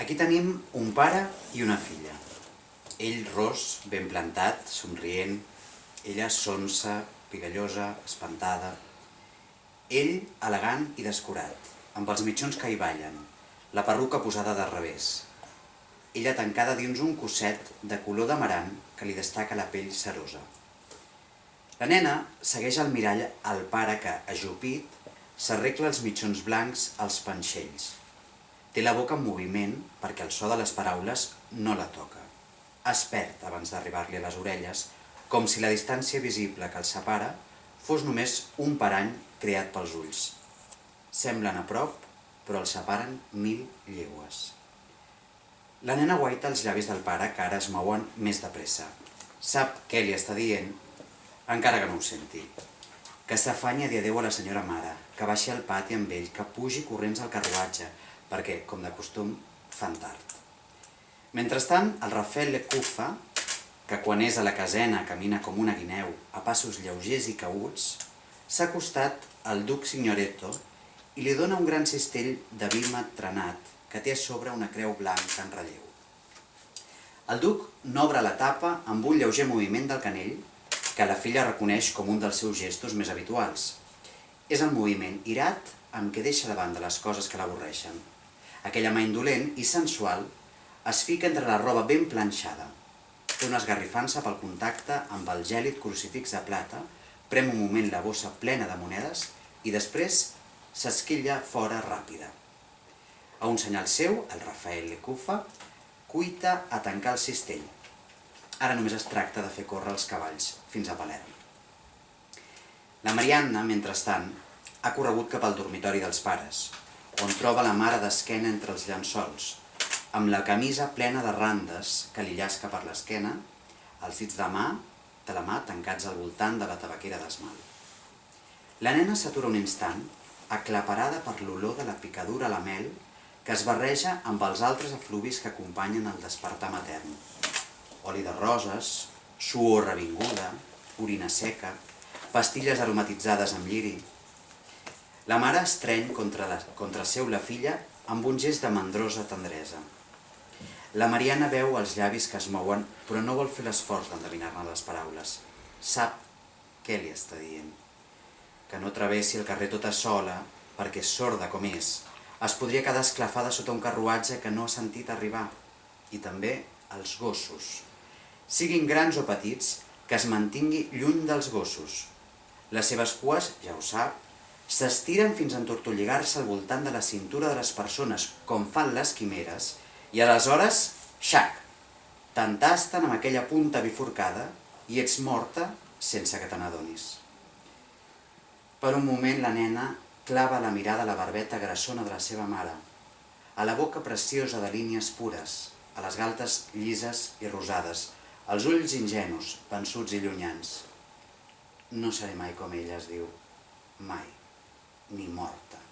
Aquí tenim un pare i una filla. Ell ros, ben plantat, somrient. Ella sonsa, pigallosa, espantada. Ell elegant i descurat, amb els mitjons que hi ballen, la perruca posada de revés. Ella tancada dins un cosset de color d'amarant que li destaca la pell cerosa. La nena segueix al mirall el pare que, ajupit, s'arregla els mitjons blancs als panxells. Té la boca en moviment perquè el so de les paraules no la toca. Es perd abans d'arribar-li a les orelles, com si la distància visible que els separa fos només un parany creat pels ulls. Semblen a prop, però els separen 1000 llegües. La nena guaita els llavis del pare, que ara es mouen més de pressa. Sap què li està dient, encara que no ho senti. Que s'afanyi a dir adéu a la senyora mare, que baixi al pati amb ell, que pugi corrents al carruatge, perquè, com de costum, fan tard. Mentrestant, el Rafael Lecuffa, que quan és a la casena camina com una guineu, a passos lleugers i cauts, s'ha acostat al duc Signoretto i li dona un gran cistell de vímet trenat que té a sobre una creu blanca en relleu. El duc n'obre la tapa amb un lleuger moviment del canell que la filla reconeix com un dels seus gestos més habituals. És el moviment irat amb què deixa de banda les coses que l'avorreixen. Aquella mà indolent i sensual es fica entre la roba ben planxada. Té una esgarrifança pel contacte amb el gèlid crucifix de plata, prem un moment la bossa plena de monedes i després s'esquilla fora ràpida. A un senyal seu, el Rafael Lecuffa cuita a tancar el cistell. Ara només es tracta de fer córrer els cavalls fins a Palerm. La Marianna, mentrestant, ha corregut cap al dormitori dels pares, on troba la mare d'esquena entre els llençols, amb la camisa plena de randes que li llasca per l'esquena, els dits de la mà tancats al voltant de la tabaquera d'esmalt. La nena s'atura un instant, aclaparada per l'olor de la picadura a la mel que es barreja amb els altres efluvis que acompanyen el despertar matern. Oli de roses, suor revinguda, orina seca, pastilles aromatitzades amb lliri. La mare estreny contra seu la filla amb un gest de mandrosa tendresa. La Mariana veu els llavis que es mouen, però no vol fer l'esforç d'endevinar-ne les paraules. Sap què li està dient. Que no travessi el carrer tota sola, perquè sorda com és, es podria quedar esclafada sota un carruatge que no ha sentit arribar. I també els gossos. Siguin grans o petits, que es mantingui lluny dels gossos. Les seves cues, ja ho sap, s'estiren fins a entortolligar-se al voltant de la cintura de les persones, com fan les quimeres, i aleshores, xac, t'entasten amb aquella punta bifurcada i ets morta sense que te n'adonis. Per un moment la nena clava la mirada a la barbeta grassona de la seva mare, a la boca preciosa de línies pures, a les galtes llises i rosades, als ulls ingenus, vençuts i llunyans. No seré mai com ella, es diu. Mai. Ni morta.